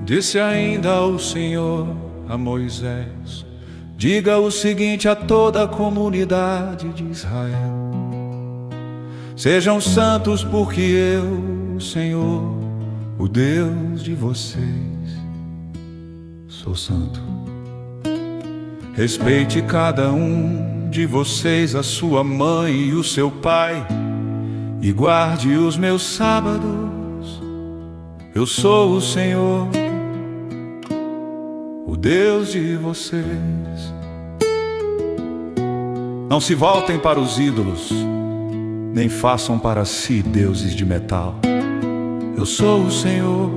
Disse ainda o Senhor a Moisés: diga o seguinte a toda a comunidade de Israel: sejam santos, porque eu, Senhor, o Deus de vocês, sou santo. Respeite cada um de vocês a sua mãe e o seu pai, e guarde os meus sábados. Eu sou o Senhor, o Deus de vocês. Não se voltem para os ídolos, nem façam para si deuses de metal. Eu sou o Senhor,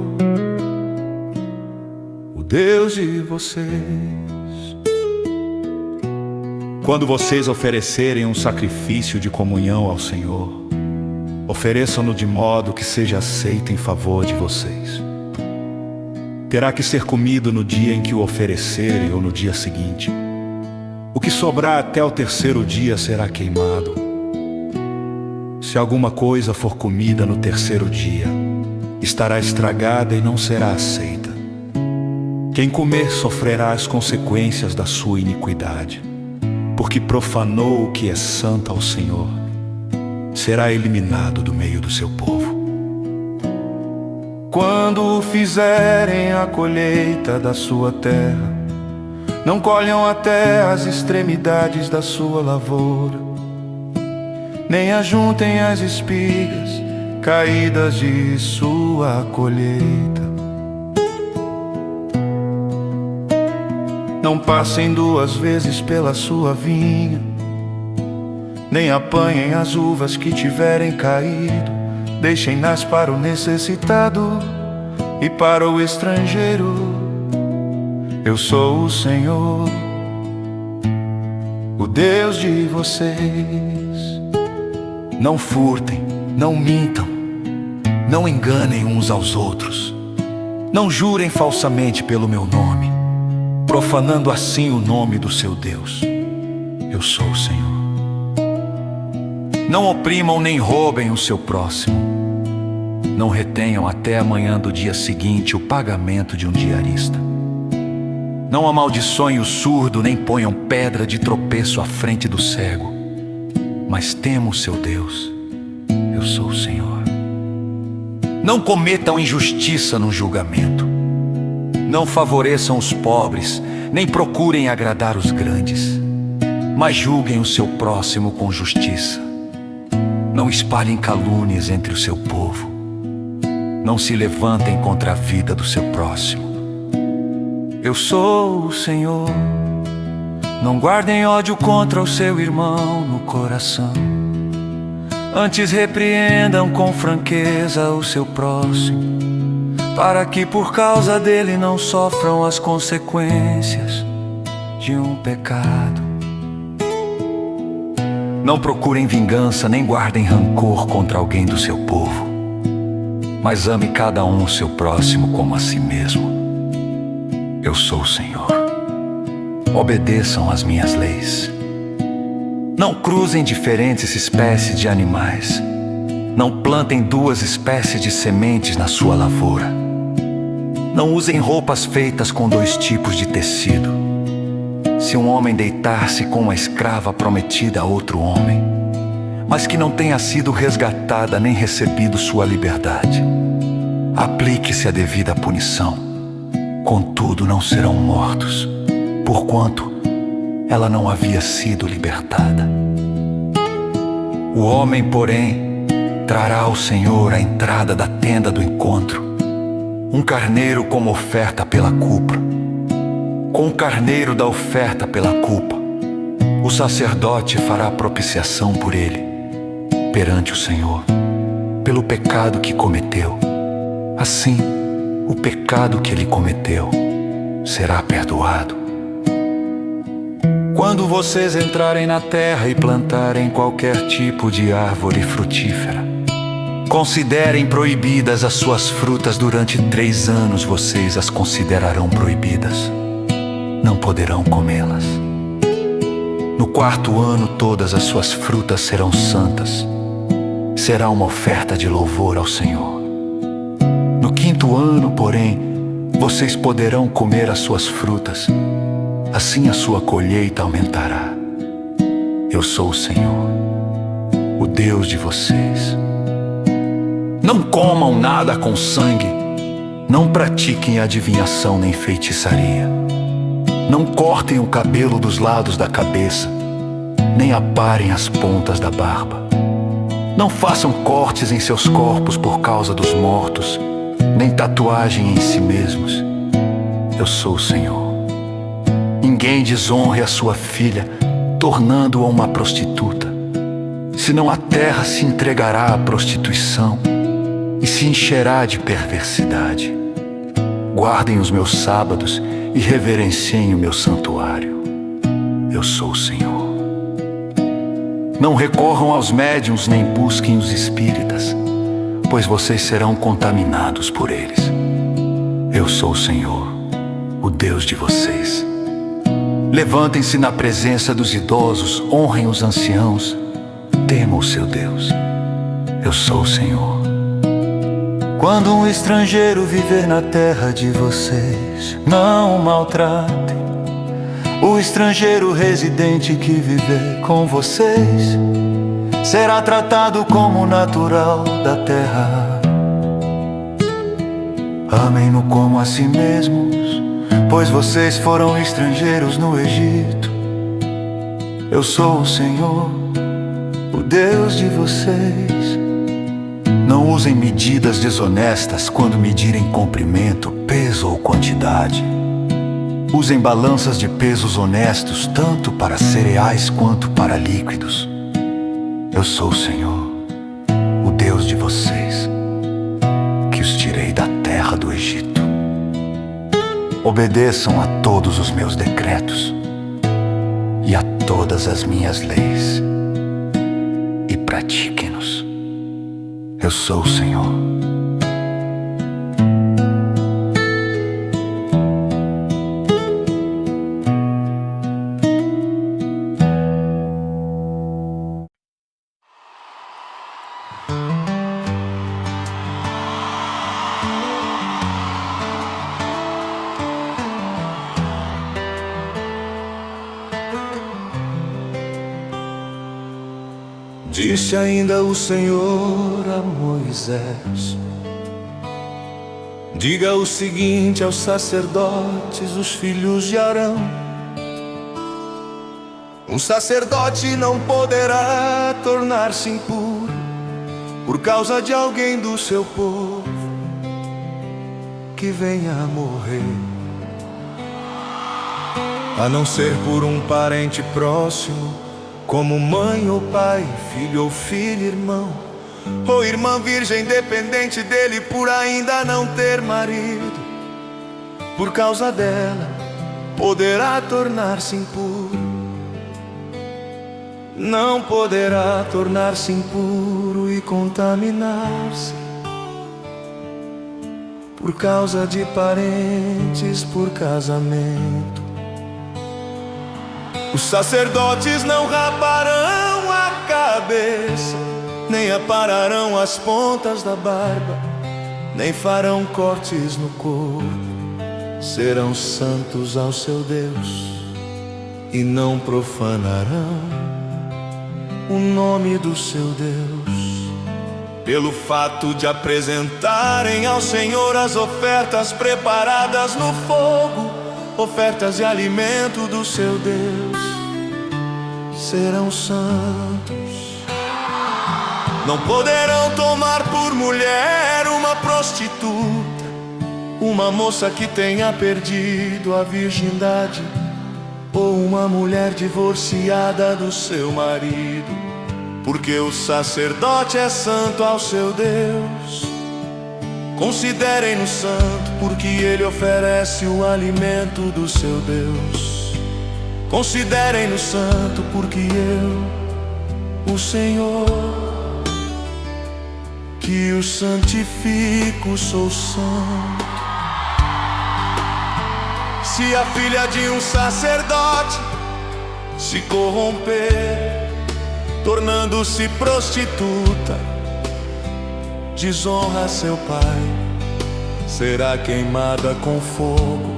o Deus de vocês. Quando vocês oferecerem um sacrifício de comunhão ao Senhor, ofereçam-no de modo que seja aceito em favor de vocês. Terá que ser comido no dia em que o oferecerem ou no dia seguinte. O que sobrar até o terceiro dia será queimado. Se alguma coisa for comida no terceiro dia, estará estragada e não será aceita. Quem comer sofrerá as consequências da sua iniquidade, porque profanou o que é santo ao Senhor. Será eliminado do meio do seu povo. Quando fizerem a colheita da sua terra, não colham até as extremidades da sua lavoura, nem ajuntem as espigas caídas de sua colheita. Não passem duas vezes pela sua vinha, nem apanhem as uvas que tiverem caído. Deixem-nas para o necessitado e para o estrangeiro. Eu sou o Senhor, o Deus de vocês. Não furtem, não mintam, não enganem uns aos outros. Não jurem falsamente pelo meu nome, profanando assim o nome do seu Deus. Eu sou o Senhor. Não oprimam nem roubem o seu próximo. Não retenham até amanhã do dia seguinte o pagamento de um diarista. Não amaldiçoem o surdo, nem ponham pedra de tropeço à frente do cego. Mas temam o seu Deus. Eu sou o Senhor. Não cometam injustiça no julgamento. Não favoreçam os pobres, nem procurem agradar os grandes. Mas julguem o seu próximo com justiça. Não espalhem calúnias entre o seu povo. Não se levantem contra a vida do seu próximo. Eu sou o Senhor. Não guardem ódio contra o seu irmão no coração. Antes repreendam com franqueza o seu próximo, para que por causa dele não sofram as consequências de um pecado. Não procurem vingança, nem guardem rancor contra alguém do seu povo, mas ame cada um o seu próximo como a si mesmo. Eu sou o Senhor. Obedeçam às minhas leis. Não cruzem diferentes espécies de animais. Não plantem duas espécies de sementes na sua lavoura. Não usem roupas feitas com dois tipos de tecido. Se um homem deitar-se com uma escrava prometida a outro homem, mas que não tenha sido resgatada nem recebido sua liberdade, aplique-se a devida punição. Contudo, não serão mortos, porquanto ela não havia sido libertada. O homem, porém, trará ao Senhor à entrada da tenda do encontro um carneiro como oferta pela culpa. Com o carneiro da oferta pela culpa, o sacerdote fará propiciação por ele perante o Senhor, pelo pecado que cometeu. Assim, o pecado que ele cometeu será perdoado. Quando vocês entrarem na terra e plantarem qualquer tipo de árvore frutífera, considerem proibidas as suas frutas. Durante 3 anos vocês as considerarão proibidas. Não poderão comê-las. No 4º ano todas as suas frutas serão santas. Será uma oferta de louvor ao Senhor. No 5º ano, porém, vocês poderão comer as suas frutas, assim a sua colheita aumentará. Eu sou o Senhor, o Deus de vocês. Não comam nada com sangue, não pratiquem adivinhação nem feitiçaria. Não cortem o cabelo dos lados da cabeça, nem aparem as pontas da barba. Não façam cortes em seus corpos por causa dos mortos, nem tatuagem em si mesmos. Eu sou o Senhor. Ninguém desonre a sua filha, tornando-a uma prostituta, senão a terra se entregará à prostituição e se encherá de perversidade. Guardem os meus sábados e reverenciem o meu santuário. Eu sou o Senhor. Não recorram aos médiuns nem busquem os espíritas, pois vocês serão contaminados por eles. Eu sou o Senhor, o Deus de vocês. Levantem-se na presença dos idosos, honrem os anciãos, temam o seu Deus. Eu sou o Senhor. Quando um estrangeiro viver na terra de vocês, não o maltratem. O estrangeiro residente que viver com vocês será tratado como natural da terra. Amem-no como a si mesmos, pois vocês foram estrangeiros no Egito. Eu sou o Senhor, o Deus de vocês. Não usem medidas desonestas quando medirem comprimento, peso ou quantidade. Usem balanças de pesos honestos, tanto para cereais quanto para líquidos. Eu sou o Senhor, o Deus de vocês, que os tirei da terra do Egito. Obedeçam a todos os meus decretos e a todas as minhas leis, e pratiquem-nos. Eu sou o Senhor. Disse ainda o Senhor a Moisés: diga o seguinte aos sacerdotes, os filhos de Arão: um sacerdote não poderá tornar-se impuro por causa de alguém do seu povo que venha a morrer, a não ser por um parente próximo, como mãe ou pai, filho ou filha, irmão ou irmã virgem dependente dele por ainda não ter marido. Por causa dela poderá tornar-se impuro. Não poderá tornar-se impuro e contaminar-se por causa de parentes por casamento. Os sacerdotes não raparão a cabeça, nem apararão as pontas da barba, nem farão cortes no corpo. Serão santos ao seu Deus e não profanarão o nome do seu Deus. Pelo fato de apresentarem ao Senhor as ofertas preparadas no fogo, ofertas de alimento do seu Deus, serão santos. Não poderão tomar por mulher uma prostituta, uma moça que tenha perdido a virgindade, ou uma mulher divorciada do seu marido, porque o sacerdote é santo ao seu Deus. Considerem-no santo, porque ele oferece o alimento do seu Deus. Considerem-no santo, porque eu, o Senhor, que o santifico, sou santo. Se a filha de um sacerdote se corromper, tornando-se prostituta, desonra seu pai, será queimada com fogo.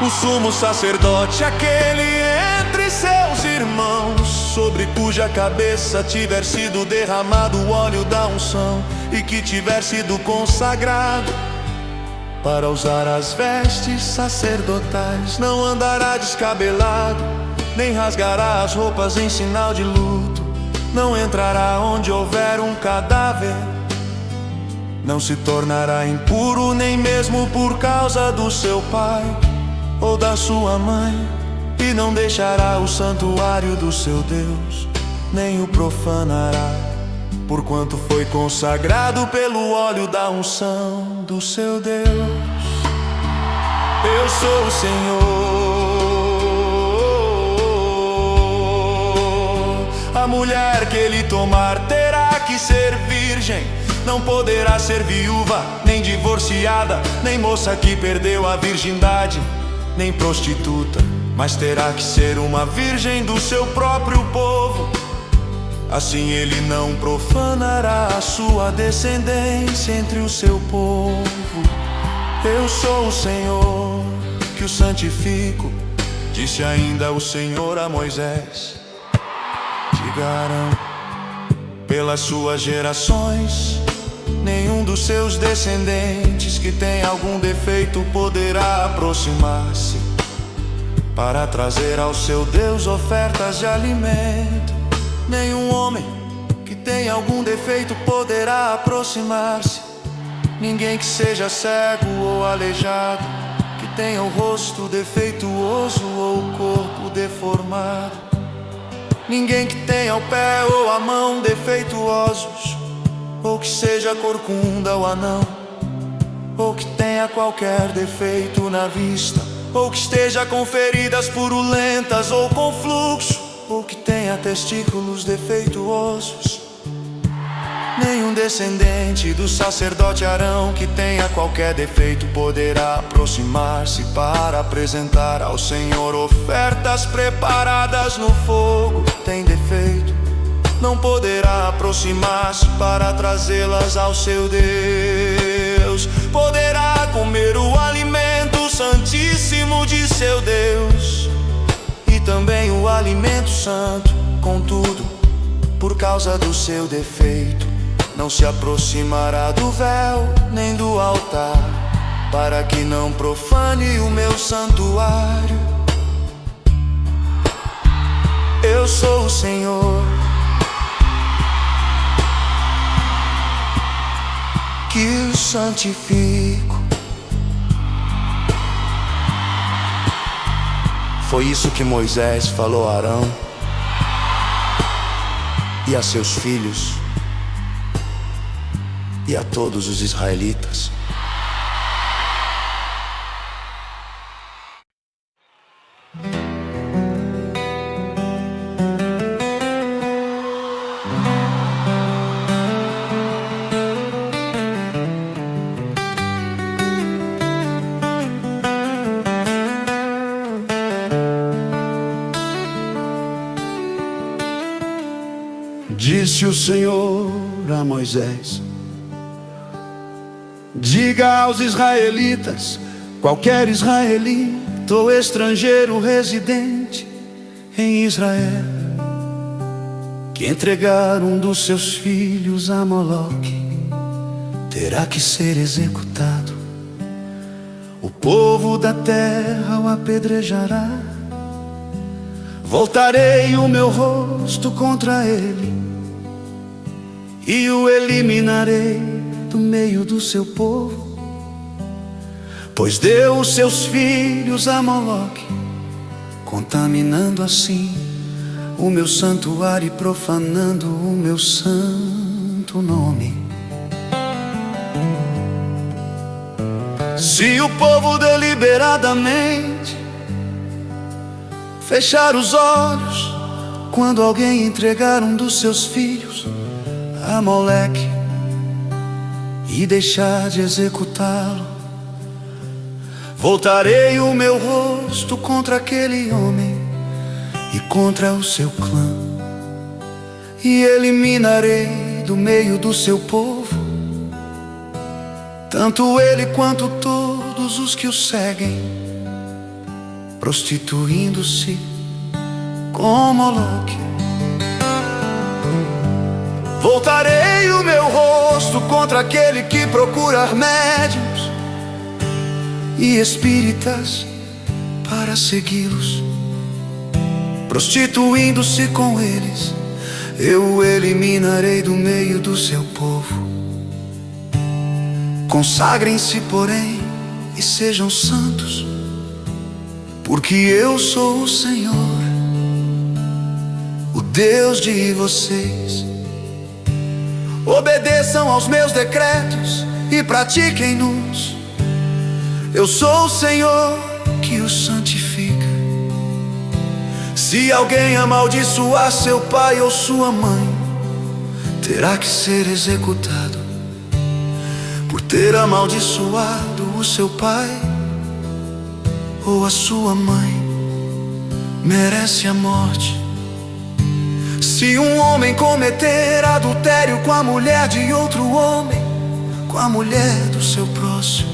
O sumo sacerdote, aquele entre seus irmãos, sobre cuja cabeça tiver sido derramado o óleo da unção, e que tiver sido consagrado para usar as vestes sacerdotais, não andará descabelado, nem rasgará as roupas em sinal de luto, não entrará onde houver um cadáver, não se tornará impuro nem mesmo por causa do seu pai ou da sua mãe, e não deixará o santuário do seu Deus, nem o profanará, porquanto foi consagrado pelo óleo da unção do seu Deus. Eu sou o Senhor. A mulher que ele tomar terá que ser virgem, não poderá ser viúva, nem divorciada, nem moça que perdeu a virgindade, nem prostituta, mas terá que ser uma virgem do seu próprio povo. Assim ele não profanará a sua descendência entre o seu povo. Eu sou o Senhor que o santifico, disse ainda o Senhor a Moisés. Diga a Arão, pelas suas gerações, nenhum dos seus descendentes que tem algum defeito poderá aproximar-se para trazer ao seu Deus ofertas de alimento. Nenhum homem que tem algum defeito poderá aproximar-se. Ninguém que seja cego ou aleijado, que tenha o rosto defeituoso ou o corpo deformado. Ninguém que tenha o pé ou a mão defeituosos, ou que seja corcunda ou anão, ou que tenha qualquer defeito na vista, ou que esteja com feridas purulentas ou com fluxo, ou que tenha testículos defeituosos. Nenhum descendente do sacerdote Arão que tenha qualquer defeito poderá aproximar-se para apresentar ao Senhor ofertas preparadas no fogo. Tem defeito, não poderá aproximar-se para trazê-las ao seu Deus. Poderá comer o alimento santíssimo de seu Deus e também o alimento santo. Contudo, por causa do seu defeito, não se aproximará do véu nem do altar, para que não profane o meu santuário. Eu sou o Senhor que o santifico. Foi isso que Moisés falou a Arão e a seus filhos e a todos os israelitas. Disse o Senhor a Moisés: diga aos israelitas, qualquer israelita ou estrangeiro residente em Israel, que entregar um dos seus filhos a Moloque terá que ser executado. O povo da terra o apedrejará. Voltarei o meu rosto contra ele e o eliminarei do meio do seu povo, pois deu os seus filhos a Moloque, contaminando assim o meu santuário e profanando o meu santo nome. Se o povo deliberadamente fechar os olhos quando alguém entregar um dos seus filhos a Moleque e deixar de executá-lo, voltarei o meu rosto contra aquele homem e contra o seu clã, e eliminarei do meio do seu povo tanto ele quanto todos os que o seguem, prostituindo-se com Moloque. Voltarei o meu rosto contra aquele que procura médiuns e espíritas para segui-los. Prostituindo-se com eles, eu o eliminarei do meio do seu povo. Consagrem-se, porém, e sejam santos, porque eu sou o Senhor, o Deus de vocês. Obedeçam aos meus decretos e pratiquem-nos. Eu sou o Senhor que os santifica. Se alguém amaldiçoar seu pai ou sua mãe, terá que ser executado por ter amaldiçoado o seu pai ou a sua mãe. Merece a morte. Se um homem cometer adultério com a mulher de outro homem, com a mulher do seu próximo,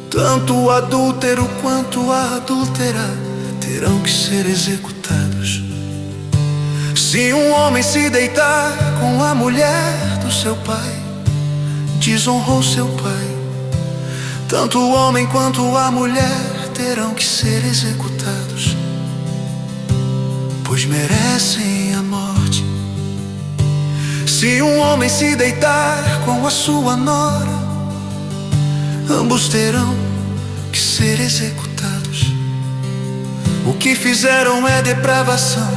tanto o adúltero quanto a adúltera terão que ser executados. Se um homem se deitar com a mulher do seu pai, desonrou seu pai, tanto o homem quanto a mulher terão que ser executados, pois merecem a morte. Se um homem se deitar com a sua nora, ambos terão que ser executados. O que fizeram é depravação,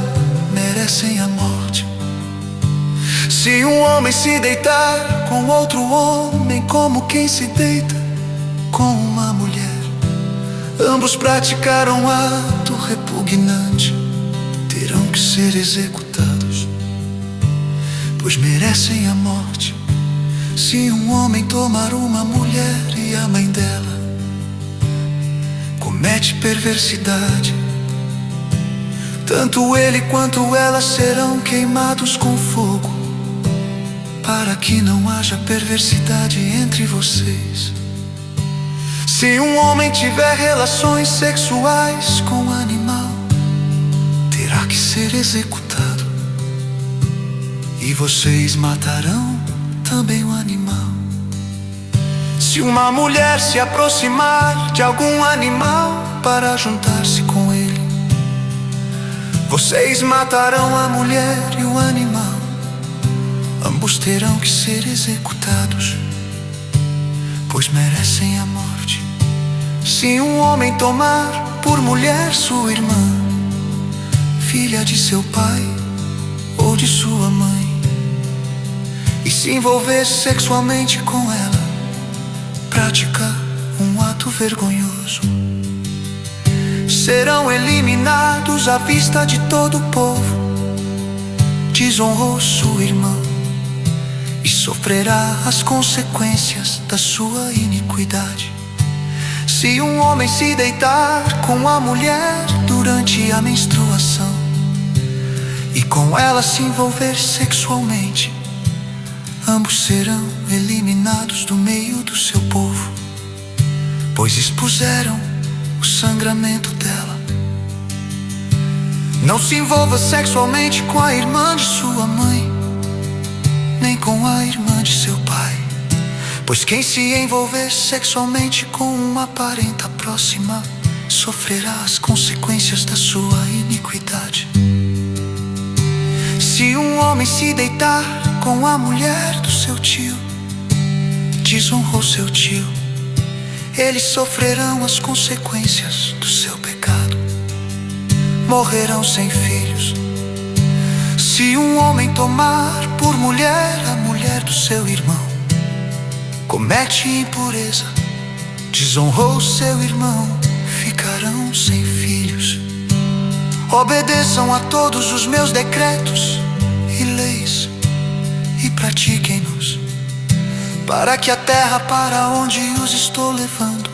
merecem a morte. Se um homem se deitar com outro homem, como quem se deita com uma mulher, ambos praticaram ato repugnante, terão que ser executados, pois merecem a morte. Se um homem tomar uma mulher e a mãe dela, comete perversidade, tanto ele quanto ela serão queimados com fogo, para que não haja perversidade entre vocês. Se um homem tiver relações sexuais com um animal, terá que ser executado, e vocês matarão também o animal. Se uma mulher se aproximar de algum animal para juntar-se com ele, vocês matarão a mulher e o animal. Ambos terão que ser executados, pois merecem a morte. Se um homem tomar por mulher sua irmã, filha de seu pai ou de sua mãe, e se envolver sexualmente com ela, praticar um ato vergonhoso, serão eliminados à vista de todo o povo. Desonrou sua irmã e sofrerá as consequências da sua iniquidade. Se um homem se deitar com a mulher durante a menstruação e com ela se envolver sexualmente, ambos serão eliminados do meio do seu povo, pois expuseram o sangramento dela. Não se envolva sexualmente com a irmã de sua mãe, nem com a irmã de seu pai, pois quem se envolver sexualmente com uma parenta próxima sofrerá as consequências da sua iniquidade. Se um homem se deitar com a mulher do seu tio, desonrou seu tio, eles sofrerão as consequências do seu pecado, morrerão sem filhos. Se um homem tomar por mulher a mulher do seu irmão, comete impureza, desonrou seu irmão, ficarão sem filhos. Obedeçam a todos os meus decretos e leis e pratiquem-nos, para que a terra para onde os estou levando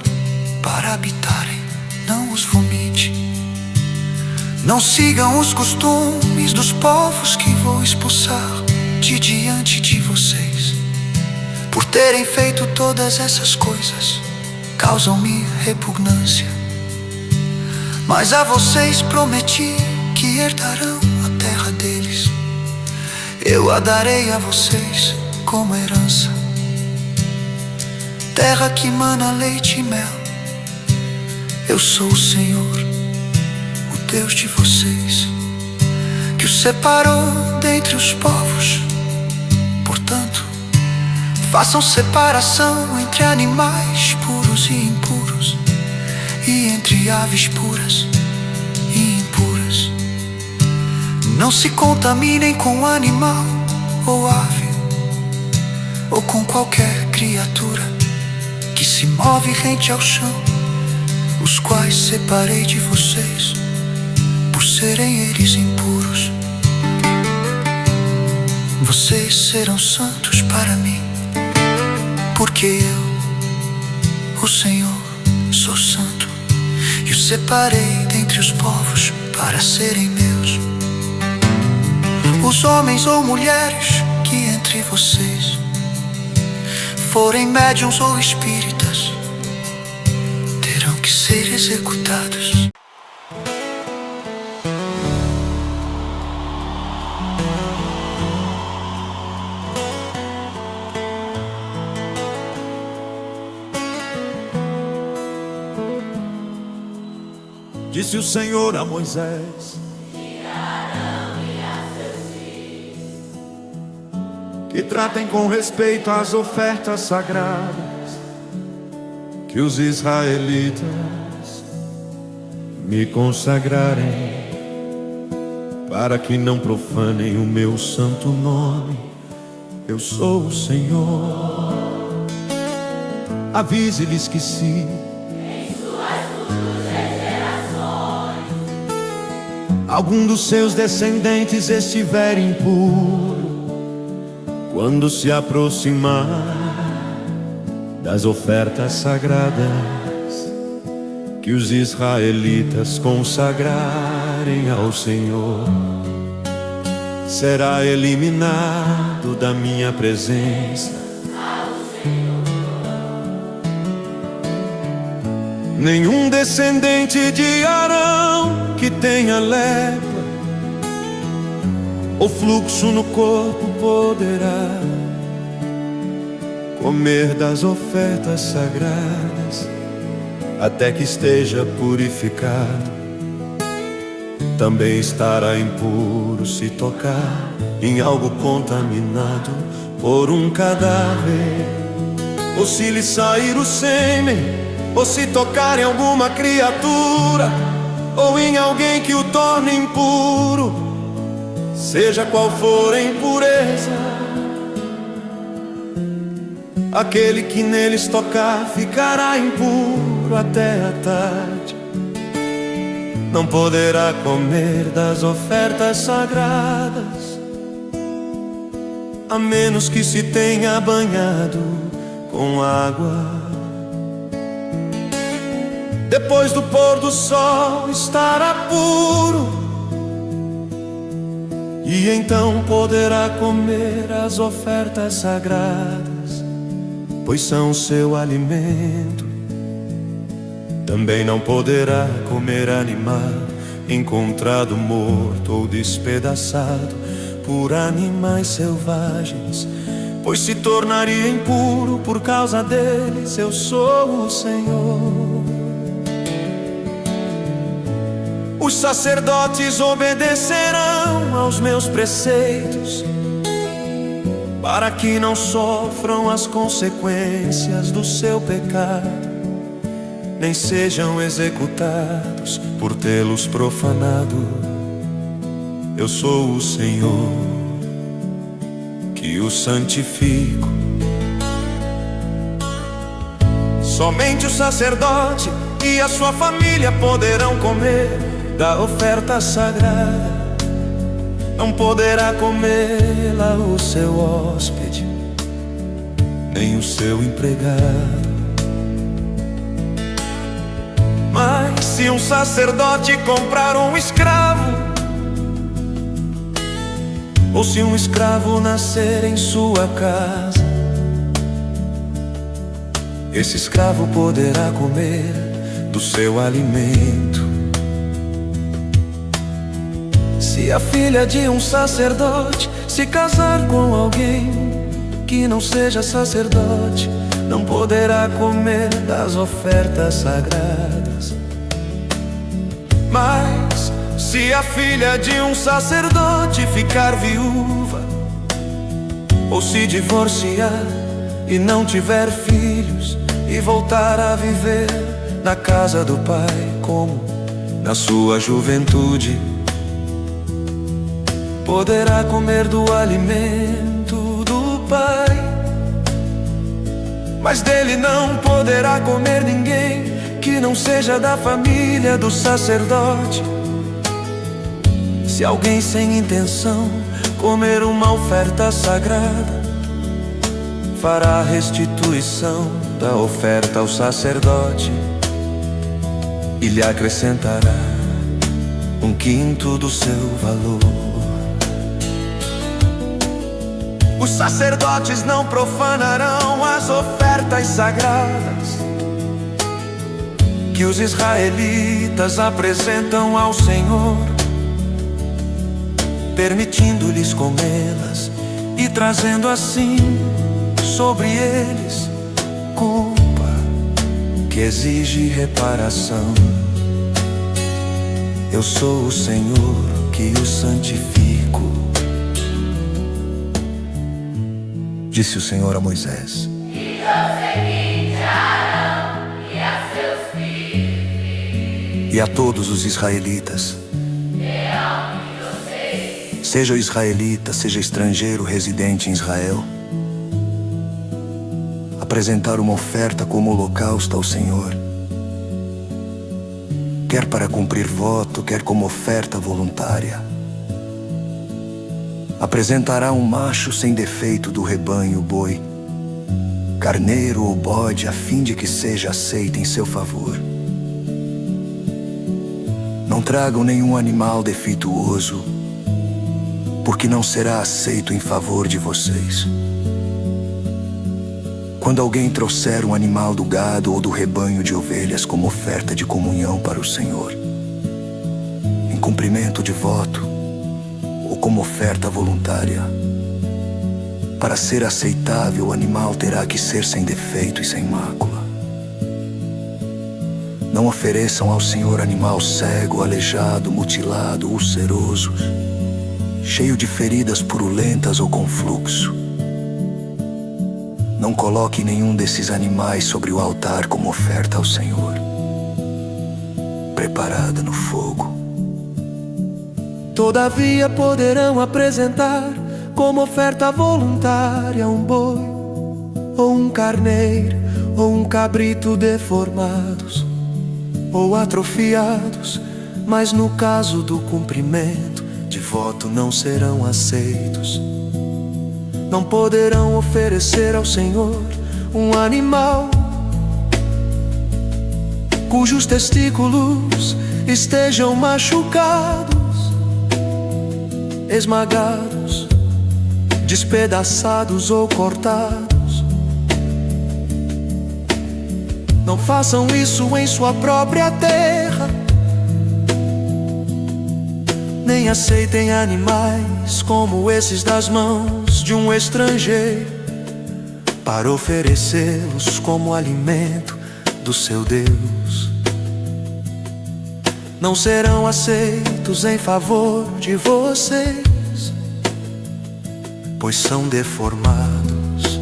para habitarem não os vomite. Não sigam os costumes dos povos que vou expulsar de diante de vocês, por terem feito todas essas coisas causam-me repugnância. Mas a vocês prometi que herdarão a terra deles. Eu a darei a vocês como herança, terra que mana leite e mel. Eu sou o Senhor, o Deus de vocês, que os separou dentre os povos. Portanto, façam separação entre animais puros e impuros, e entre aves puras e impuras. Não se contaminem com animal ou ave, ou com qualquer criatura que se move rente ao chão, os quais separei de vocês, por serem eles impuros. Vocês serão santos para mim, porque eu, o Senhor, sou santo, e os separei dentre os povos para serem meus. Os homens ou mulheres que entre vocês forem médiuns ou espíritas terão que ser executados. Disse o Senhor a Moisés que tratem com respeito as ofertas sagradas que os israelitas me consagrarem, para que não profanem o meu santo nome. Eu sou o Senhor. Avise-lhes que se algum dos seus descendentes estiver impuro, quando se aproximar das ofertas sagradas que os israelitas consagrarem ao Senhor, será eliminado da minha presença. Nenhum descendente de Arão que tenha lepra ou fluxo no corpo poderá comer das ofertas sagradas até que esteja purificado. Também estará impuro se tocar em algo contaminado por um cadáver, ou se lhe sair o sêmen, ou se tocar em alguma criatura, ou em alguém que o torne impuro. Seja qual for a impureza, aquele que neles tocar ficará impuro até a tarde. Não poderá comer das ofertas sagradas, a menos que se tenha banhado com água. Depois do pôr do sol estará puro, e então poderá comer as ofertas sagradas, pois são o seu alimento. Também não poderá comer animal encontrado morto ou despedaçado por animais selvagens, pois se tornaria impuro por causa deles. Eu sou o Senhor. Os sacerdotes obedecerão aos meus preceitos, para que não sofram as consequências do seu pecado, nem sejam executados por tê-los profanado. Eu sou o Senhor, que os santifico. Somente o sacerdote e a sua família poderão comer da oferta sagrada. Não poderá comê-la o seu hóspede, nem o seu empregado. Mas se um sacerdote comprar um escravo, ou se um escravo nascer em sua casa, esse escravo poderá comer do seu alimento. Se a filha de um sacerdote se casar com alguém que não seja sacerdote, não poderá comer das ofertas sagradas. Mas se a filha de um sacerdote ficar viúva, ou se divorciar e não tiver filhos, e voltar a viver na casa do pai como na sua juventude, poderá comer do alimento do pai. Mas dele não poderá comer ninguém que não seja da família do sacerdote. Se alguém sem intenção comer uma oferta sagrada, fará a restituição da oferta ao sacerdote e lhe acrescentará 1/5 do seu valor. Os sacerdotes não profanarão as ofertas sagradas que os israelitas apresentam ao Senhor, permitindo-lhes comê-las e trazendo assim sobre eles culpa que exige reparação. Eu sou o Senhor que os santifico, disse o Senhor a Moisés. E seguinte a Arão e a seus filhos E a todos os israelitas. Seja israelita, seja estrangeiro residente em Israel, apresentar uma oferta como holocausto ao Senhor, quer para cumprir voto, quer como oferta voluntária. Apresentará um macho sem defeito do rebanho, boi, carneiro ou bode, a fim de que seja aceito em seu favor. Não tragam nenhum animal defeituoso, porque não será aceito em favor de vocês. Quando alguém trouxer um animal do gado ou do rebanho de ovelhas como oferta de comunhão para o Senhor, em cumprimento de voto ou como oferta voluntária, para ser aceitável, o animal terá que ser sem defeito e sem mácula. Não ofereçam ao Senhor animal cego, aleijado, mutilado, ulceroso, cheio de feridas purulentas ou com fluxo. Não coloque nenhum desses animais sobre o altar como oferta ao Senhor, preparada no fogo. Todavia poderão apresentar como oferta voluntária um boi, ou um carneiro, ou um cabrito deformados, ou atrofiados, mas no caso do cumprimento de voto não serão aceitos. Não poderão oferecer ao Senhor um animal cujos testículos estejam machucados, esmagados, despedaçados ou cortados. Não façam isso em sua própria terra, nem aceitem animais como esses das mãos de um estrangeiro para oferecê-los como alimento do seu Deus. Não serão aceitos em favor de vocês, pois são deformados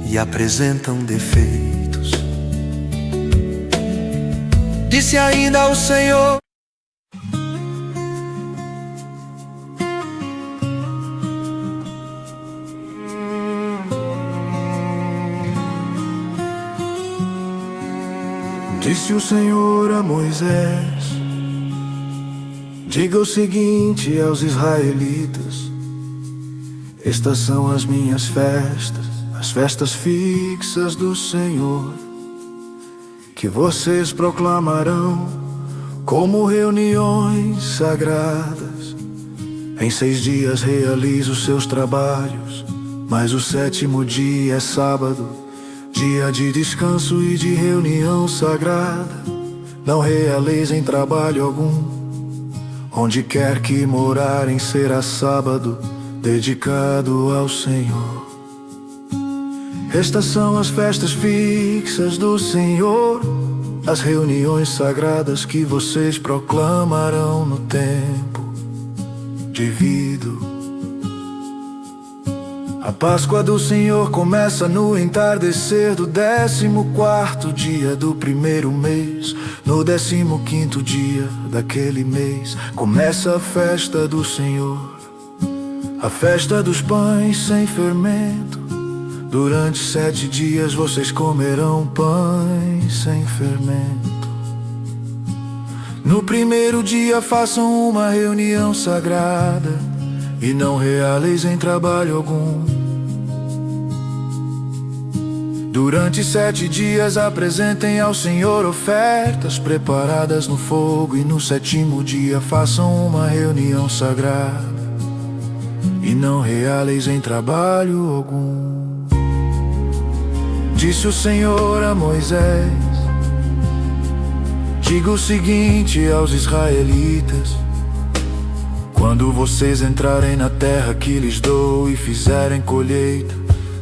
e apresentam defeitos. Disse ainda o Senhor: Disse o Senhor a Moisés: diga o seguinte aos israelitas: estas são as minhas festas, as festas fixas do Senhor, que vocês proclamarão como reuniões sagradas. Em 6 dias realize os seus trabalhos, mas o 7º dia é sábado, dia de descanso e de reunião sagrada. Não realizem trabalho algum, onde quer que morarem será sábado dedicado ao Senhor. Estas são as festas fixas do Senhor, as reuniões sagradas que vocês proclamarão no tempo devido. A Páscoa do Senhor começa no entardecer do 14º dia do primeiro mês. No 15º dia daquele mês começa a festa do Senhor, a festa dos pães sem fermento. Durante 7 dias vocês comerão pães sem fermento. No primeiro dia façam uma reunião sagrada e não realizem trabalho algum. Durante 7 dias apresentem ao Senhor ofertas preparadas no fogo, e no 7º dia façam uma reunião sagrada e não realizem trabalho algum. Disse o Senhor a Moisés: diga o seguinte aos israelitas: quando vocês entrarem na terra que lhes dou e fizerem colheita,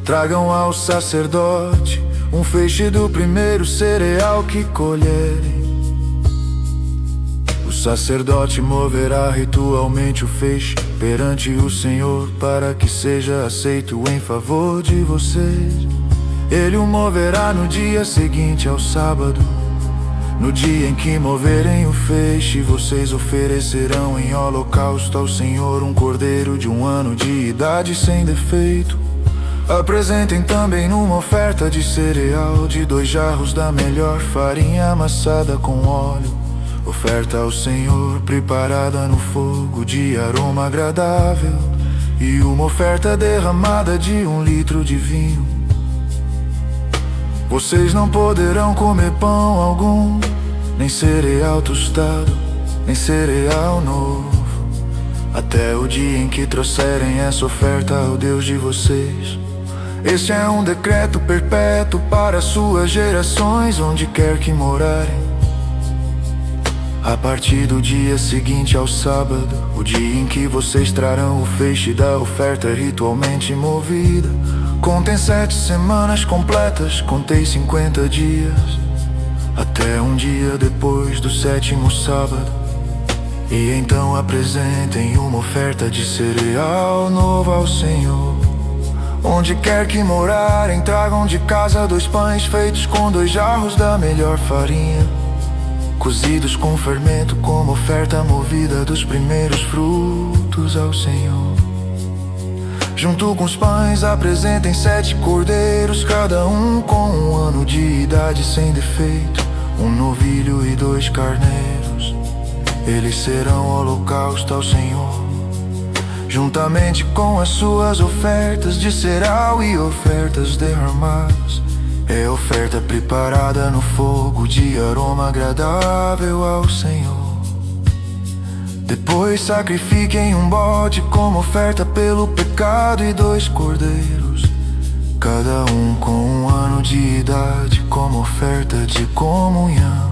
tragam ao sacerdote um feixe do primeiro cereal que colherem. O sacerdote moverá ritualmente o feixe perante o Senhor, para que seja aceito em favor de vocês. Ele o moverá no dia seguinte ao sábado. No dia em que moverem o feixe, vocês oferecerão em holocausto ao Senhor um cordeiro de 1 ano de idade sem defeito. Apresentem também numa oferta de cereal de 2 jarros da melhor farinha amassada com óleo, oferta ao Senhor preparada no fogo de aroma agradável, e uma oferta derramada de 1 litro de vinho. Vocês não poderão comer pão algum, nem cereal tostado, nem cereal novo, até o dia em que trouxerem essa oferta ao Deus de vocês. Este é um decreto perpétuo para suas gerações, onde quer que morarem. A partir do dia seguinte ao sábado, o dia em que vocês trarão o feixe da oferta ritualmente movida, contem 7 semanas completas, contei 50 dias, até um dia depois do 7º sábado. E então apresentem uma oferta de cereal novo ao Senhor. Onde quer que morarem, tragam de casa 2 pães feitos com 2 jarros da melhor farinha, cozidos com fermento, como oferta movida dos primeiros frutos ao Senhor. Junto com os pães apresentem 7 cordeiros, cada um com 1 ano de idade sem defeito, 1 novilho e 2 carneiros. Eles serão holocausto ao Senhor, juntamente com as suas ofertas de cereal e ofertas derramadas. É oferta preparada no fogo de aroma agradável ao Senhor. Depois sacrifiquem um bode como oferta pelo pecado e 2 cordeiros, cada um com 1 ano de idade, como oferta de comunhão.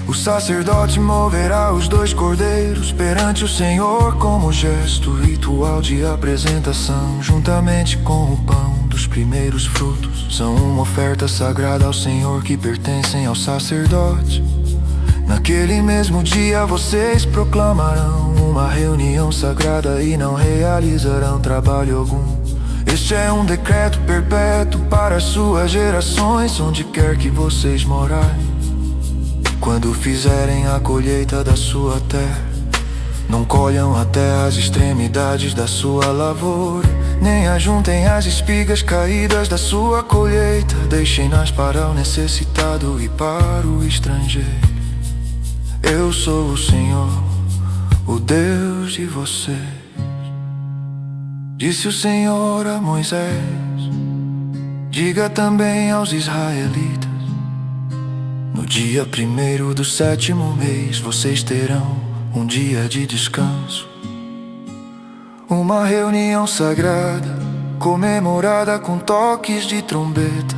O sacerdote moverá os 2 cordeiros perante o Senhor como gesto ritual de apresentação, juntamente com o pão dos primeiros frutos. São uma oferta sagrada ao Senhor que pertencem ao sacerdote. Naquele mesmo dia vocês proclamarão uma reunião sagrada e não realizarão trabalho algum. Este é um decreto perpétuo para as suas gerações, onde quer que vocês morarem. Quando fizerem a colheita da sua terra, não colham até as extremidades da sua lavoura, nem ajuntem as espigas caídas da sua colheita. Deixem-nas para o necessitado e para o estrangeiro. Eu sou o Senhor, o Deus de vocês. Disse o Senhor a Moisés: diga também aos israelitas: no dia 1º do 7º mês vocês terão um dia de descanso, uma reunião sagrada comemorada com toques de trombeta.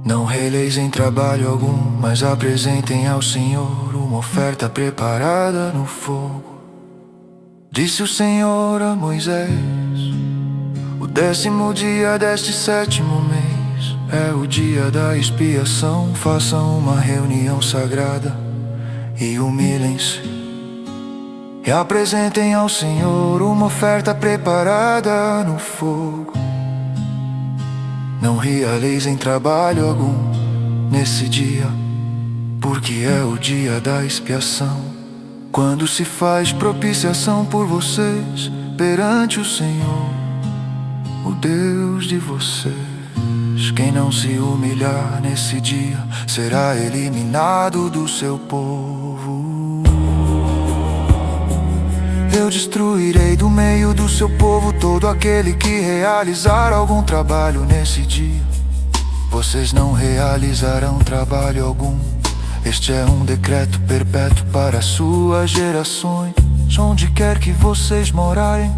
Não releis em trabalho algum, mas apresentem ao Senhor uma oferta preparada no fogo. Disse o Senhor a Moisés: o 10º dia deste 7º mês é o dia da expiação. Façam uma reunião sagrada e humilhem-se, e apresentem ao Senhor uma oferta preparada no fogo. Não realeis em trabalho algum nesse dia, porque é o dia da expiação, quando se faz propiciação por vocês perante o Senhor, o Deus de vocês. Quem não se humilhar nesse dia será eliminado do seu povo. Eu destruirei do meio do seu povo todo aquele que realizar algum trabalho nesse dia. Vocês não realizarão trabalho algum. Este é um decreto perpétuo para as suas gerações. Onde quer que vocês morarem,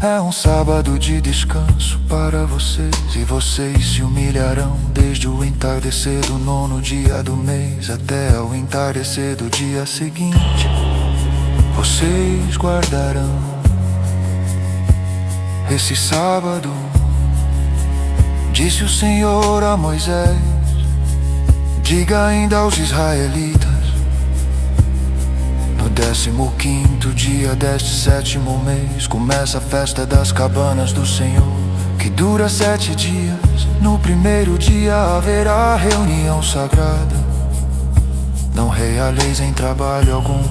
é um sábado de descanso para vocês. E vocês se humilharão desde o entardecer do 9º dia do mês até o entardecer do dia seguinte. Vocês guardarão esse sábado, disse o Senhor a Moisés. Diga ainda aos israelitas: no 15º dia deste 7º mês começa a festa das cabanas do Senhor, que dura 7 dias. No 1º dia haverá reunião sagrada. Não realeis em trabalho algum.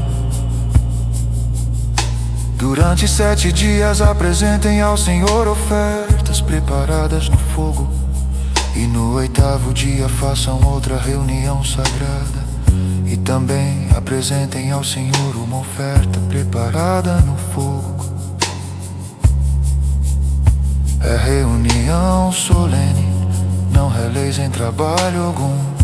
Durante 7 dias apresentem ao Senhor ofertas preparadas no fogo. E no 8º dia façam outra reunião sagrada. E também apresentem ao Senhor uma oferta preparada no fogo. É reunião solene, não releis em trabalho algum.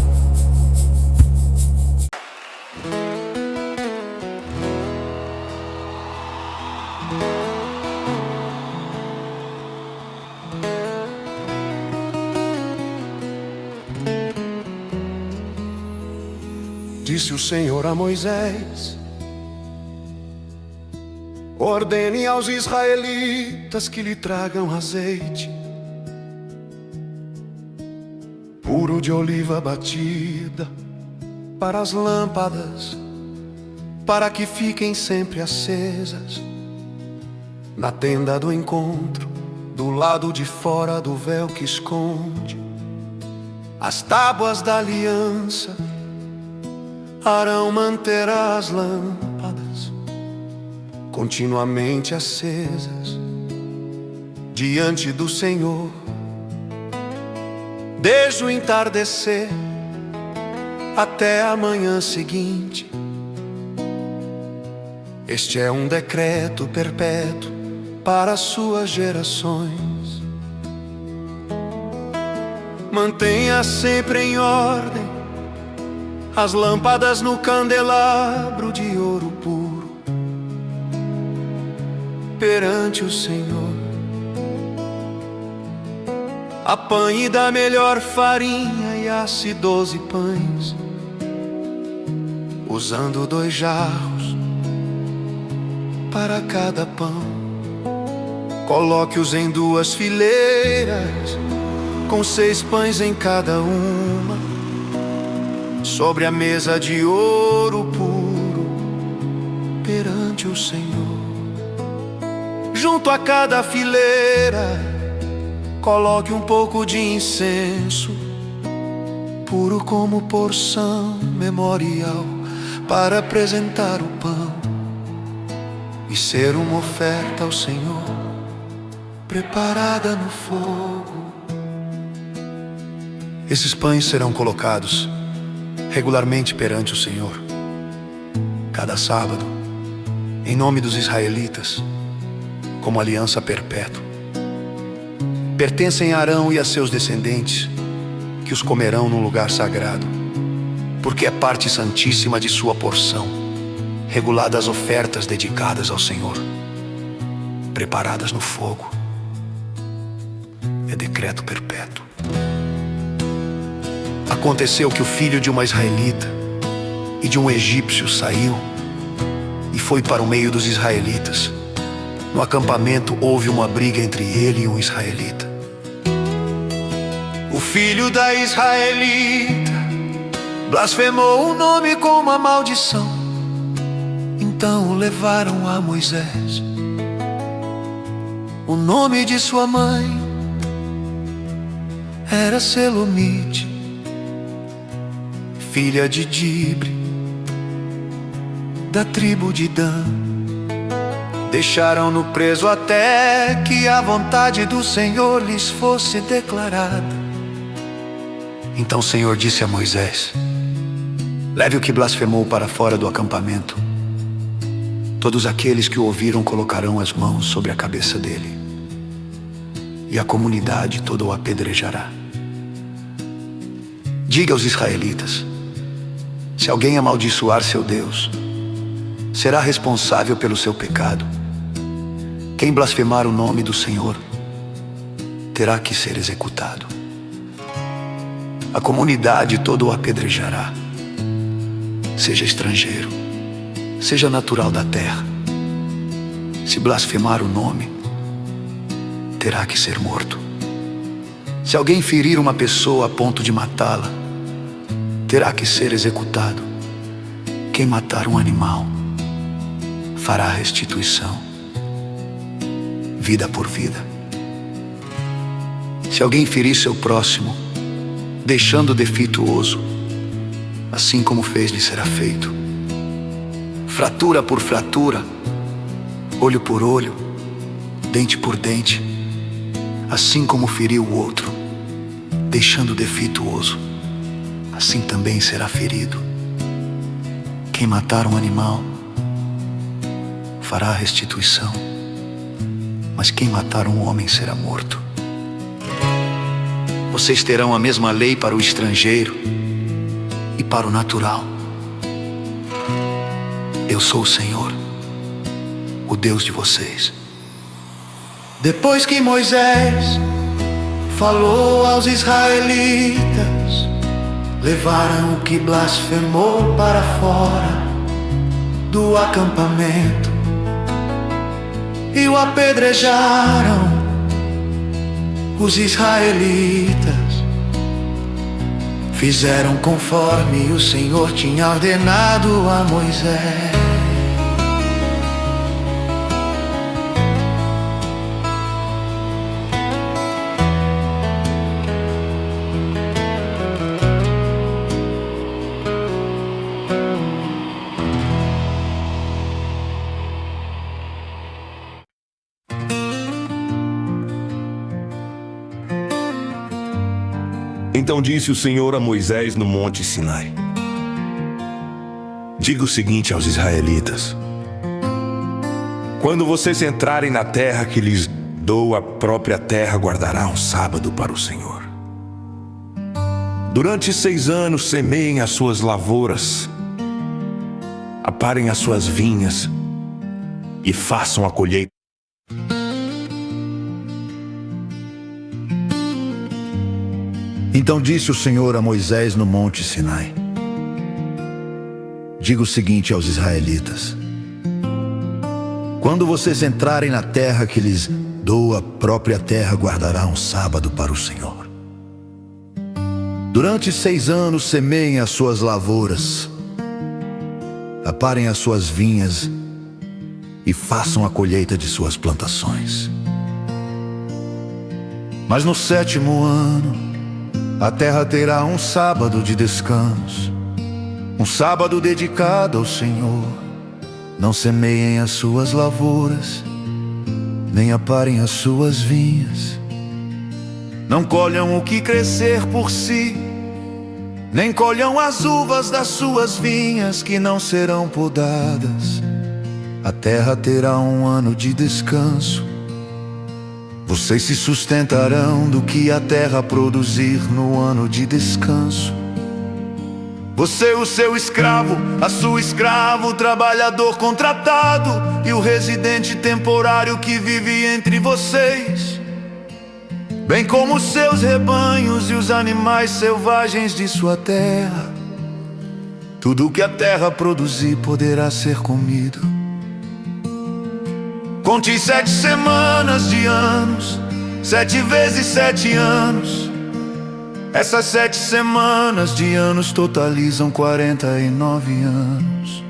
Disse o Senhor a Moisés: ordene aos israelitas que lhe tragam azeite puro de oliva batida para as lâmpadas, para que fiquem sempre acesas na tenda do encontro, do lado de fora do véu que esconde as tábuas da aliança. Arão manterá as lâmpadas continuamente acesas diante do Senhor, desde o entardecer até a manhã seguinte. Este é um decreto perpétuo para as suas gerações. Mantenha sempre em ordem as lâmpadas no candelabro de ouro puro perante o Senhor. Apanhe da melhor farinha e asse 12 pães, usando 2 jarros para cada pão. Coloque-os em 2 fileiras, com 6 pães em cada uma, sobre a mesa de ouro puro perante o Senhor. Junto a cada fileira, coloque um pouco de incenso, puro como porção memorial, para apresentar o pão e ser uma oferta ao Senhor, preparada no fogo. Esses pães serão colocados regularmente perante o Senhor, cada sábado, em nome dos israelitas, como aliança perpétua. Pertencem a Arão e a seus descendentes, que os comerão num lugar sagrado, porque é parte santíssima de sua porção, regulada às ofertas dedicadas ao Senhor, preparadas no fogo. é decreto perpétuo. Aconteceu que o filho de uma israelita e de um egípcio saiu e foi para o meio dos israelitas. No acampamento houve uma briga entre ele e um israelita. O filho da israelita blasfemou o nome com uma maldição. Então o levaram a Moisés. O nome de sua mãe era Selomite, filha de Dibre, da tribo de Dan. Deixaram-no preso até que a vontade do Senhor lhes fosse declarada. Então o Senhor disse a Moisés: leve o que blasfemou para fora do acampamento. Todos aqueles que o ouviram colocarão as mãos sobre a cabeça dele, e a comunidade toda o apedrejará. Diga aos israelitas: se alguém amaldiçoar seu Deus, será responsável pelo seu pecado. Quem blasfemar o nome do Senhor terá que ser executado. A comunidade toda o apedrejará, seja estrangeiro, seja natural da terra. Se blasfemar o nome, terá que ser morto. Se alguém ferir uma pessoa a ponto de matá-la, terá que ser executado. Quem matar um animal fará restituição, vida por vida. Se alguém ferir seu próximo, deixando defeituoso, assim como fez lhe será feito. Fratura por fratura, olho por olho, dente por dente, assim como feriu o outro, deixando defeituoso, assim também será ferido. Quem matar um animal fará restituição, mas quem matar um homem será morto. Vocês terão a mesma lei para o estrangeiro e para o natural. Eu sou o Senhor, o Deus de vocês. Depois que Moisés falou aos israelitas, levaram o que blasfemou para fora do acampamento e o apedrejaram. Os israelitas fizeram conforme o Senhor tinha ordenado a Moisés. Então disse o Senhor a Moisés no monte Sinai: diga o seguinte aos israelitas: quando vocês entrarem na terra que lhes dou, a própria terra guardará um sábado para o Senhor. Durante 6 anos semeiem as suas lavouras, aparem as suas vinhas e façam a colheita. Então disse o Senhor a Moisés no monte Sinai: diga o seguinte aos israelitas: quando vocês entrarem na terra que lhes dou, a própria terra guardará um sábado para o Senhor. Durante 6 anos semeiem as suas lavouras, aparem as suas vinhas e façam a colheita de suas plantações. Mas no 7º ano, a terra terá um sábado de descanso, um sábado dedicado ao Senhor. Não semeiem as suas lavouras, nem aparem as suas vinhas. Não colham o que crescer por si, nem colham as uvas das suas vinhas que não serão podadas. A terra terá um ano de descanso. Vocês se sustentarão do que a terra produzir no ano de descanso. Você, o seu escravo, a sua escrava, o trabalhador contratado e o residente temporário que vive entre vocês. bem como os seus rebanhos e os animais selvagens de sua terra. Tudo que a terra produzir poderá ser comido. Conte 7 semanas de anos, 7 vezes 7 anos. Essas 7 semanas de anos totalizam 49 anos.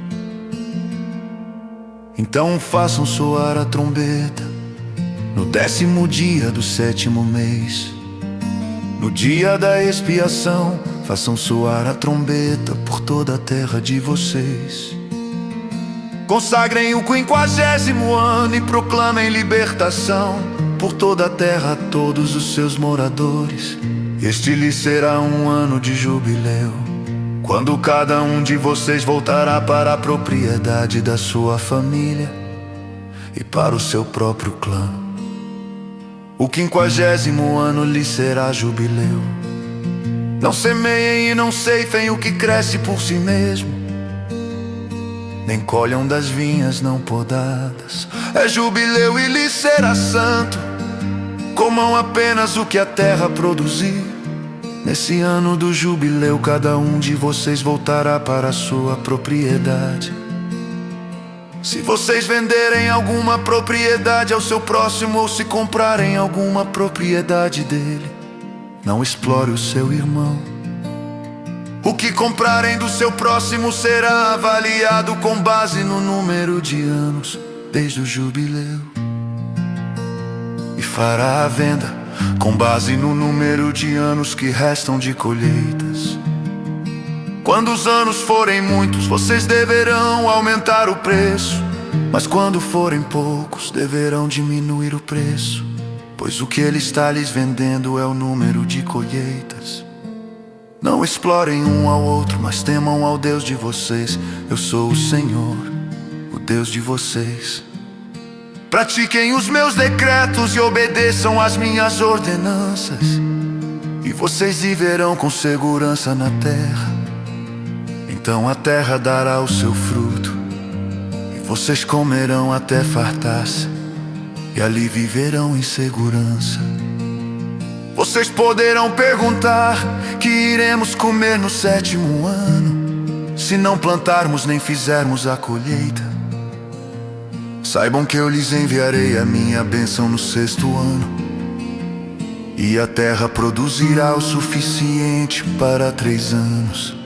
Então façam soar a trombeta no 10º dia do 7º mês. No dia da expiação, façam soar a trombeta por toda a terra de vocês. Consagrem o 50º ano e proclamem libertação por toda a terra a todos os seus moradores. Este lhe será um ano de jubileu, quando cada um de vocês voltará para a propriedade da sua família e para o seu próprio clã. O 50º ano lhe será jubileu. Não semeiem e não ceifem o que cresce por si mesmo, nem colham das vinhas não podadas. É jubileu e lhe será santo. Comam apenas o que a terra produzir. Nesse ano do jubileu, cada um de vocês voltará para a sua propriedade. Se vocês venderem alguma propriedade ao seu próximo, ou se comprarem alguma propriedade dele, não explore o seu irmão. O que comprarem do seu próximo será avaliado com base no número de anos desde o jubileu, e fará a venda com base no número de anos que restam de colheitas. Quando os anos forem muitos, vocês deverão aumentar o preço, mas quando forem poucos, deverão diminuir o preço, pois o que ele está lhes vendendo é o número de colheitas. Não explorem um ao outro, mas temam ao Deus de vocês. Eu sou o Senhor, o Deus de vocês. Pratiquem os meus decretos e obedeçam às minhas ordenanças, e vocês viverão com segurança na terra. Então a terra dará o seu fruto, e vocês comerão até fartar-se, e ali viverão em segurança. Vocês poderão perguntar: que iremos comer no 7º ano, se não plantarmos nem fizermos a colheita? Saibam que eu lhes enviarei a minha bênção no 6º ano, e a terra produzirá o suficiente para 3 anos.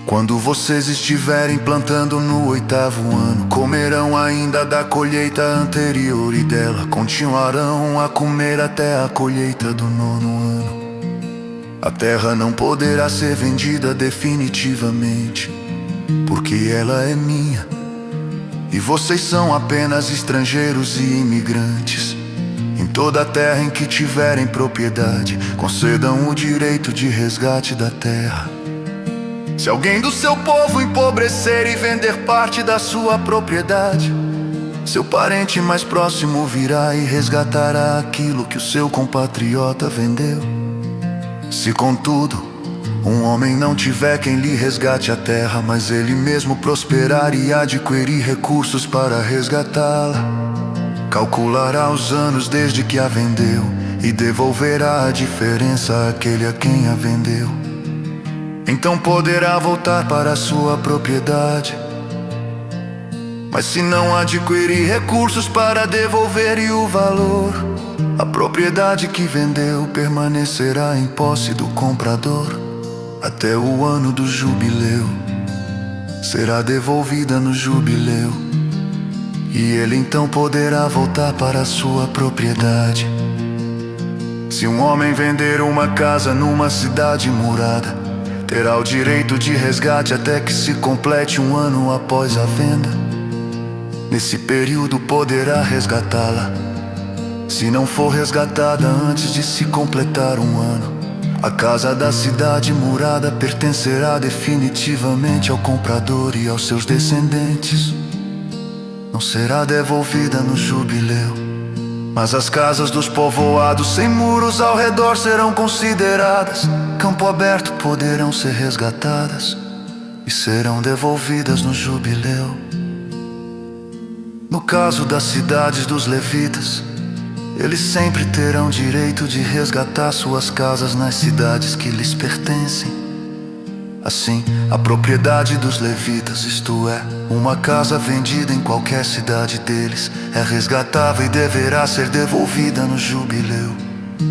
Quando vocês estiverem plantando no 8º ano, comerão ainda da colheita anterior, e dela continuarão a comer até a colheita do 9º ano. A terra não poderá ser vendida definitivamente, porque ela é minha, e vocês são apenas estrangeiros e imigrantes. Em toda a terra em que tiverem propriedade, concedam o direito de resgate da terra. Se alguém do seu povo empobrecer e vender parte da sua propriedade, seu parente mais próximo virá e resgatará aquilo que o seu compatriota vendeu. Se, contudo, um homem não tiver quem lhe resgate a terra, mas ele mesmo prosperar e adquirir recursos para resgatá-la, calculará os anos desde que a vendeu e devolverá a diferença àquele a quem a vendeu. Então poderá voltar para a sua propriedade. Mas se não adquirir recursos para devolver e o valor, a propriedade que vendeu permanecerá em posse do comprador até o ano do jubileu. Será devolvida no jubileu, e ele então poderá voltar para a sua propriedade. Se um homem vender uma casa numa cidade murada, terá o direito de resgate até que se complete 1 ano após a venda. Nesse período poderá resgatá-la. Se não for resgatada antes de se completar 1 ano, a casa da cidade murada pertencerá definitivamente ao comprador e aos seus descendentes. Não será devolvida no jubileu, mas as casas dos povoados sem muros ao redor serão consideradas campo aberto, poderão ser resgatadas e serão devolvidas no jubileu. No caso das cidades dos levitas, Eles sempre terão direito de resgatar suas casas nas cidades que lhes pertencem. Assim, a propriedade dos levitas, isto é, uma casa vendida em qualquer cidade deles, é resgatável e deverá ser devolvida no jubileu.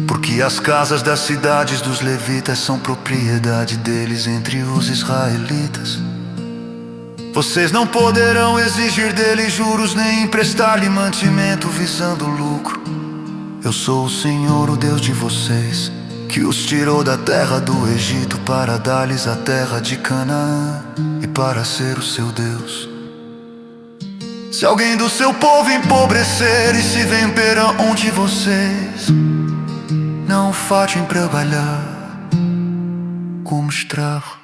Porque as casas das cidades dos levitas são propriedade deles entre os israelitas. Vocês não poderão exigir dele juros nem emprestar-lhe mantimento visando lucro. Eu sou o Senhor, o Deus de vocês, que os tirou da terra do Egito para dar-lhes a terra de Canaã e para ser o seu Deus. Se alguém do seu povo empobrecer e se vem perante vocês, não o façam trabalhar como escravo.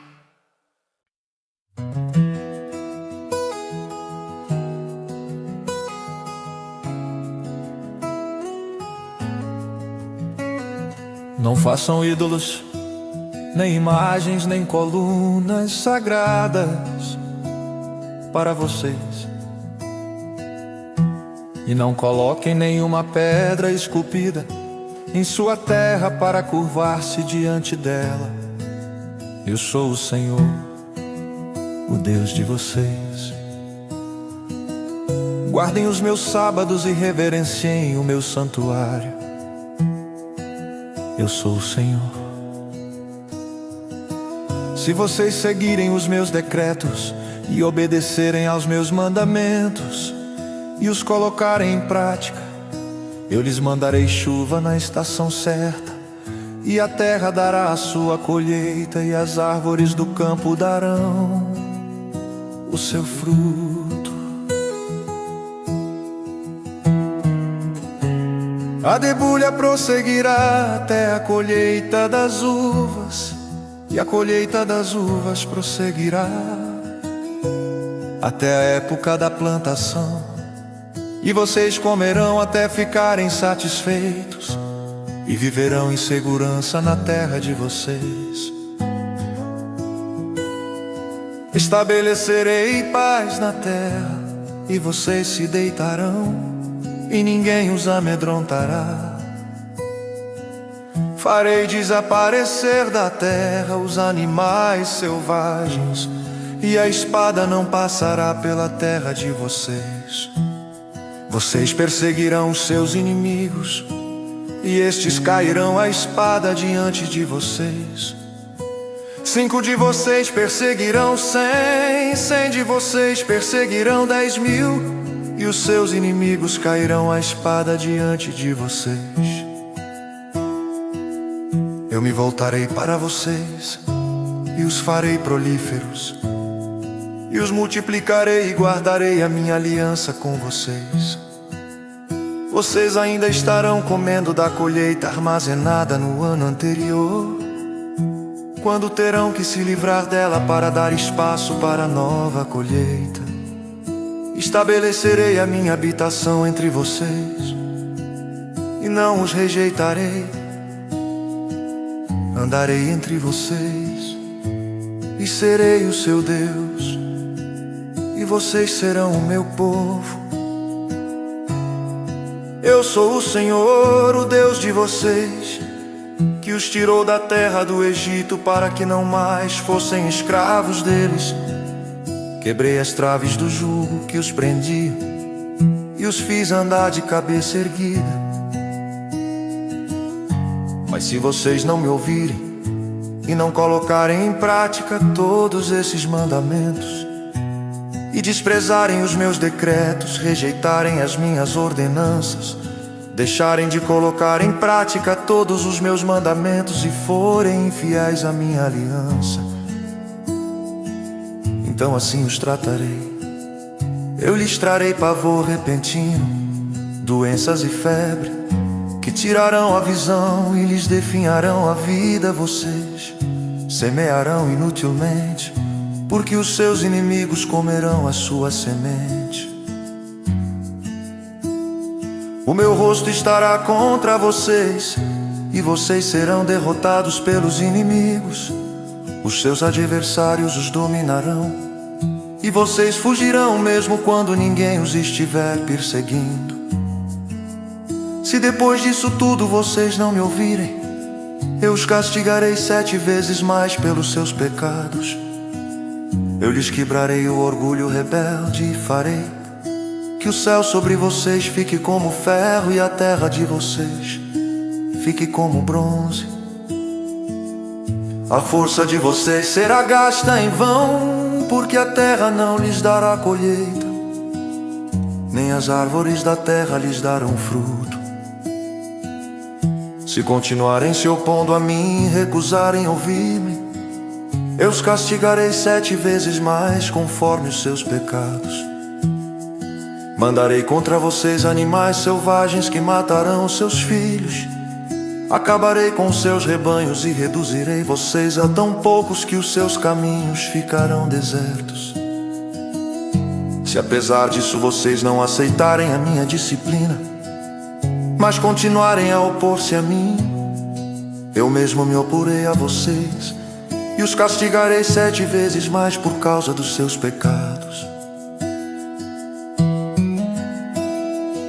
Não façam ídolos, nem imagens, nem colunas sagradas para vocês. E não coloquem nenhuma pedra esculpida em sua terra para curvar-se diante dela. Eu sou o Senhor, o Deus de vocês. Guardem os meus sábados e reverenciem o meu santuário. Eu sou o Senhor. Se vocês seguirem os meus decretos e obedecerem aos meus mandamentos e os colocarem em prática, eu lhes mandarei chuva na estação certa, e a terra dará a sua colheita, e as árvores do campo darão o seu fruto. A debulha prosseguirá até a colheita das uvas, e a colheita das uvas prosseguirá até a época da plantação. E vocês comerão até ficarem satisfeitos, e viverão em segurança na terra de vocês. Estabelecerei paz na terra, e vocês se deitarão, e ninguém os amedrontará. Farei desaparecer da terra os animais selvagens, e a espada não passará pela terra de vocês. Vocês perseguirão os seus inimigos, e estes cairão à espada diante de vocês. 5 de vocês perseguirão 100, 100 de vocês perseguirão 10.000, e os seus inimigos cairão à espada diante de vocês. Eu me voltarei para vocês, e os farei prolíferos, e os multiplicarei e guardarei a minha aliança com vocês. Vocês ainda estarão comendo da colheita armazenada no ano anterior, quando terão que se livrar dela para dar espaço para a nova colheita. Estabelecerei a minha habitação entre vocês, e não os rejeitarei. Andarei entre vocês, e serei o seu Deus, e vocês serão o meu povo. Eu sou o Senhor, o Deus de vocês, que os tirou da terra do Egito para que não mais fossem escravos deles. Quebrei as traves do jugo que os prendia, e os fiz andar de cabeça erguida. Mas se vocês não me ouvirem e não colocarem em prática todos esses mandamentos, e desprezarem os meus decretos, rejeitarem as minhas ordenanças, deixarem de colocar em prática todos os meus mandamentos e forem infiéis à minha aliança, então assim os tratarei. Eu lhes trarei pavor repentino, doenças e febre, que tirarão a visão e lhes definharão a vida. Vocês semearão inutilmente, porque os seus inimigos comerão a sua semente. O meu rosto estará contra vocês, e vocês serão derrotados pelos inimigos. Os seus adversários os dominarão, e vocês fugirão mesmo quando ninguém os estiver perseguindo. Se depois disso tudo vocês não me ouvirem, eu os castigarei 7 vezes mais pelos seus pecados. Eu lhes quebrarei o orgulho rebelde e farei que o céu sobre vocês fique como ferro e a terra de vocês fique como bronze. A força de vocês será gasta em vão, porque a terra não lhes dará colheita, nem as árvores da terra lhes darão fruto. Se continuarem se opondo a mim e recusarem ouvir-me, eu os castigarei 7 vezes mais conforme os seus pecados. Mandarei contra vocês animais selvagens que matarão os seus filhos. Acabarei com os seus rebanhos e reduzirei vocês a tão poucos que os seus caminhos ficarão desertos. Se apesar disso vocês não aceitarem a minha disciplina, mas continuarem a opor-se a mim, eu mesmo me oporei a vocês e os castigarei 7 vezes mais por causa dos seus pecados.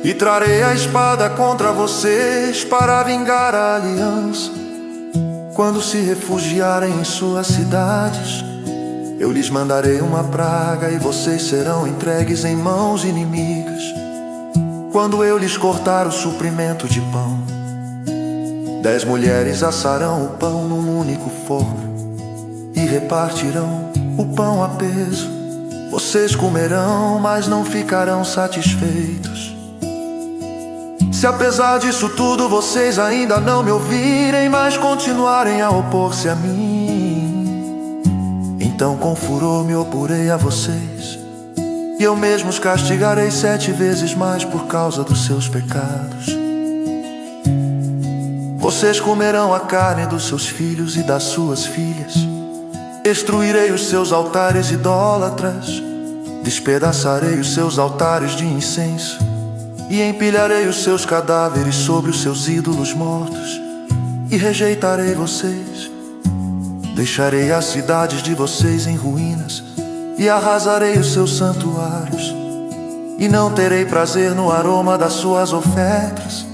E trarei a espada contra vocês para vingar a aliança. Quando se refugiarem em suas cidades, eu lhes mandarei uma praga e vocês serão entregues em mãos inimigas. Quando eu lhes cortar o suprimento de pão, 10 mulheres assarão o pão num único forno e repartirão o pão a peso. Vocês comerão, mas não ficarão satisfeitos. Se apesar disso tudo vocês ainda não me ouvirem, mas continuarem a opor-se a mim, então com furor me oporei a vocês e eu mesmo os castigarei 7 vezes mais por causa dos seus pecados. Vocês comerão a carne dos seus filhos e das suas filhas. Destruirei os seus altares idólatras, despedaçarei os seus altares de incenso e empilharei os seus cadáveres sobre os seus ídolos mortos. E rejeitarei vocês. Deixarei as cidades de vocês em ruínas e arrasarei os seus santuários. E não terei prazer no aroma das suas ofertas.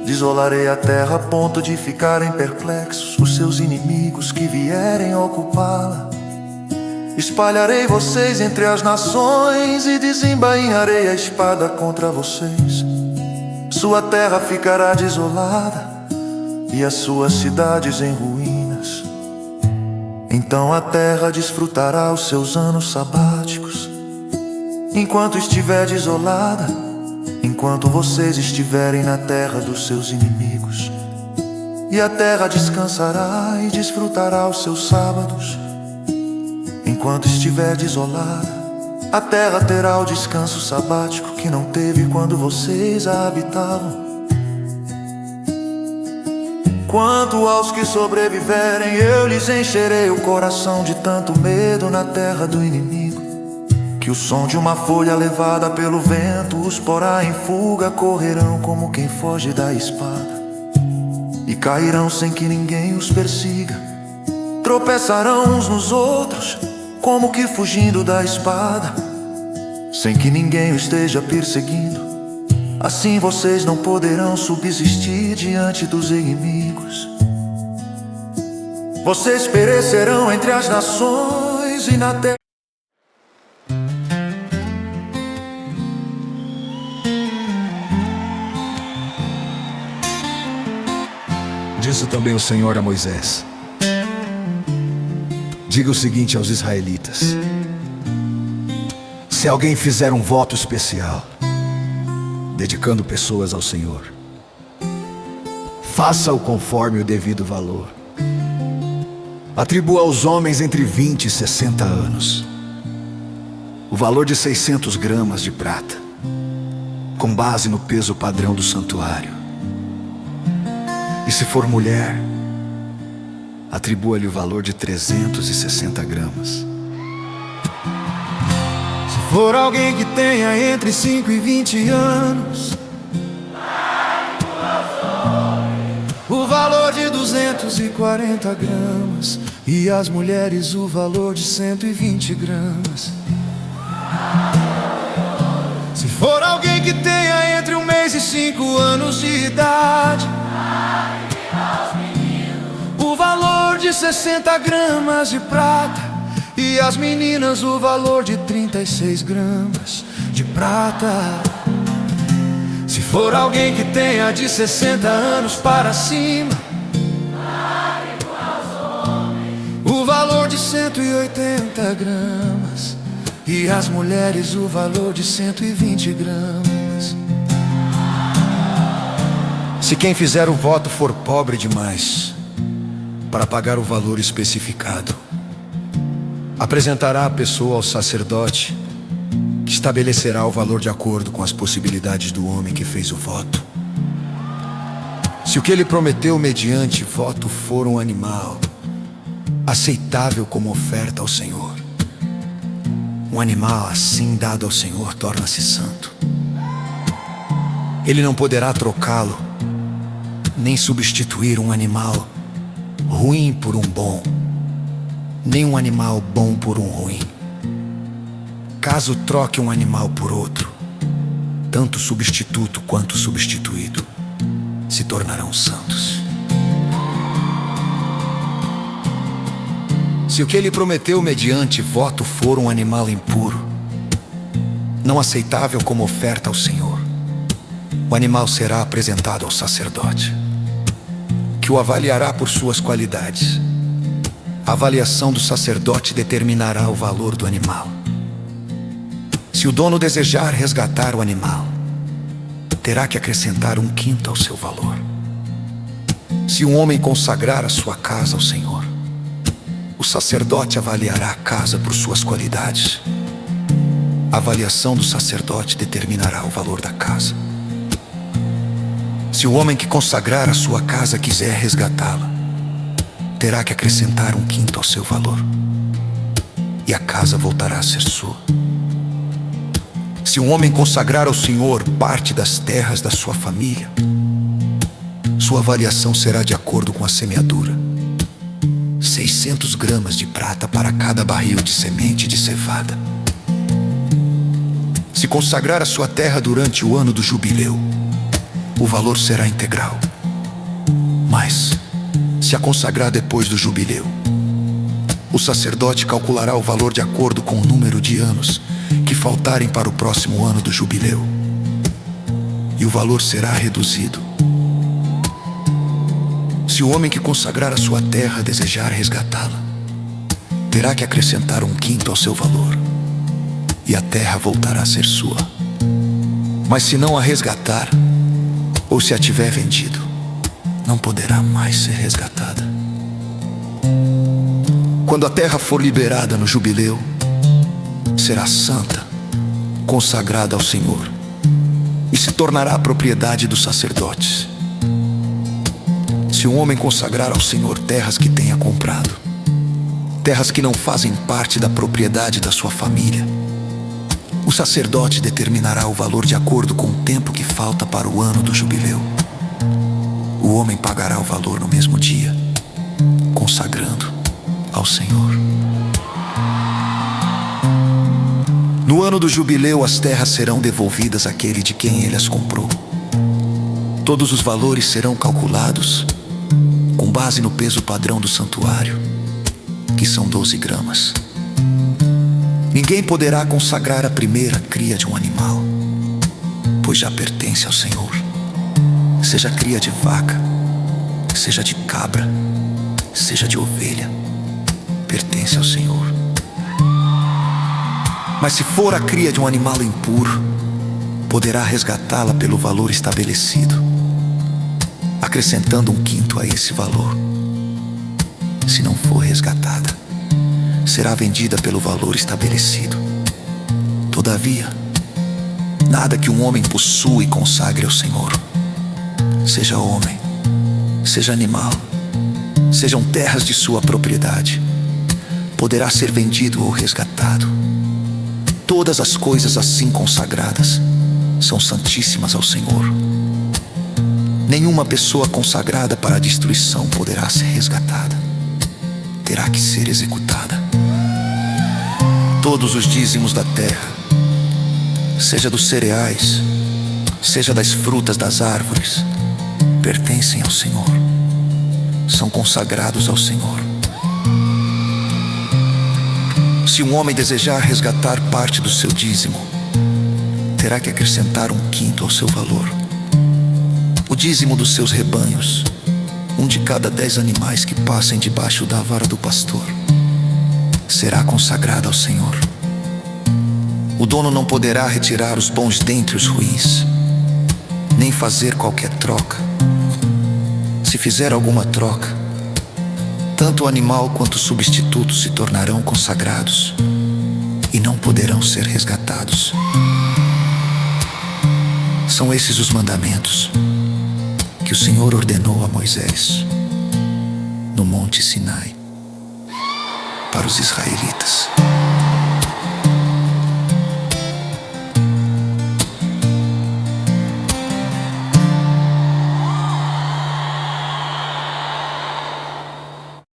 Desolarei a terra a ponto de ficarem perplexos os seus inimigos que vierem ocupá-la. Espalharei vocês entre as nações e desembainharei a espada contra vocês. Sua terra ficará desolada e as suas cidades em ruínas. Então a terra desfrutará os seus anos sabáticos, enquanto estiver desolada, enquanto vocês estiverem na terra dos seus inimigos. E a terra descansará e desfrutará os seus sábados. Enquanto estiver desolada, a terra terá o descanso sabático que não teve quando vocês a habitavam. Quanto aos que sobreviverem, eu lhes encherei o coração de tanto medo na terra do inimigo, que o som de uma folha levada pelo vento os porá em fuga. Correrão como quem foge da espada e cairão sem que ninguém os persiga. Tropeçarão uns nos outros como que fugindo da espada, sem que ninguém o esteja perseguindo. Assim vocês não poderão subsistir diante dos inimigos. Vocês perecerão entre as nações e na terra. Disse também o Senhor a Moisés: diga o seguinte aos israelitas: se alguém fizer um voto especial, dedicando pessoas ao Senhor, faça-o conforme o devido valor. Atribua aos homens entre 20 e 60 anos o valor de 600 gramas de prata, com base no peso padrão do santuário. E se for mulher, atribua-lhe o valor de 360 gramas. Se for alguém que tenha entre 5 e 20 anos, o valor de 240 gramas. E as mulheres o valor de 120 gramas. Se for alguém que tenha entre 1 mês e 5 anos de idade, o valor de 60 gramas de prata, e as meninas o valor de 36 gramas de prata. Se for alguém que tenha de 60 anos para cima, o valor de 180 gramas, e as mulheres o valor de 120 gramas. Se quem fizer o voto for pobre demais para pagar o valor especificado, apresentará a pessoa ao sacerdote, que estabelecerá o valor de acordo com as possibilidades do homem que fez o voto. Se o que ele prometeu mediante voto for um animal aceitável como oferta ao Senhor, um animal assim dado ao Senhor torna-se santo. Ele não poderá trocá-lo, nem substituir um animal ruim por um bom, nem um animal bom por um ruim. Caso troque um animal por outro, tanto substituto quanto substituído se tornarão santos. Se o que ele prometeu mediante voto for um animal impuro, não aceitável como oferta ao Senhor, o animal será apresentado ao sacerdote, que o avaliará por suas qualidades. A avaliação do sacerdote determinará o valor do animal. Se o dono desejar resgatar o animal, terá que acrescentar 1/5 ao seu valor. Se um homem consagrar a sua casa ao Senhor, o sacerdote avaliará a casa por suas qualidades. A avaliação do sacerdote determinará o valor da casa. Se o homem que consagrar a sua casa quiser resgatá-la, terá que acrescentar 1/5 ao seu valor, e a casa voltará a ser sua. Se um homem consagrar ao Senhor parte das terras da sua família, sua avaliação será de acordo com a semeadura: 600 gramas de prata para cada barril de semente de cevada. Se consagrar a sua terra durante o ano do jubileu, o valor será integral. Mas, se a consagrar depois do jubileu, o sacerdote calculará o valor de acordo com o número de anos que faltarem para o próximo ano do jubileu, e o valor será reduzido. Se o homem que consagrar a sua terra desejar resgatá-la, terá que acrescentar 1/5 ao seu valor, e a terra voltará a ser sua. Mas se não a resgatar, ou se a tiver vendido, não poderá mais ser resgatada. Quando a terra for liberada no jubileu, será santa, consagrada ao Senhor, e se tornará propriedade dos sacerdotes. Se um homem consagrar ao Senhor terras que tenha comprado, terras que não fazem parte da propriedade da sua família, o sacerdote determinará o valor de acordo com o tempo que falta para o ano do jubileu. O homem pagará o valor no mesmo dia, consagrando ao Senhor. No ano do jubileu, as terras serão devolvidas àquele de quem ele as comprou. Todos os valores serão calculados com base no peso padrão do santuário, que são 12 gramas. Ninguém poderá consagrar a primeira cria de um animal, pois já pertence ao Senhor. Seja cria de vaca, seja de cabra, seja de ovelha, pertence ao Senhor. Mas se for a cria de um animal impuro, poderá resgatá-la pelo valor estabelecido, acrescentando 1/5 a esse valor. Se não for resgatada, será vendida pelo valor estabelecido. Todavia, nada que um homem possua e consagre ao Senhor, seja homem, seja animal, sejam terras de sua propriedade, poderá ser vendido ou resgatado. Todas as coisas assim consagradas são santíssimas ao Senhor. Nenhuma pessoa consagrada para a destruição poderá ser resgatada. Terá que ser executada. Todos os dízimos da terra seja dos cereais, seja das frutas das árvores, pertencem ao Senhor, são consagrados ao Senhor. Se um homem desejar resgatar parte do seu dízimo, terá que acrescentar 1/5 ao seu valor. O dízimo dos seus rebanhos, 1 de cada 10 animais que passem debaixo da vara do pastor, será consagrado ao Senhor. O dono não poderá retirar os bons dentre os ruins, nem fazer qualquer troca. Se fizer alguma troca, tanto o animal quanto o substituto se tornarão consagrados e não poderão ser resgatados. São esses os mandamentos que o Senhor ordenou a Moisés no Monte Sinai para os israelitas.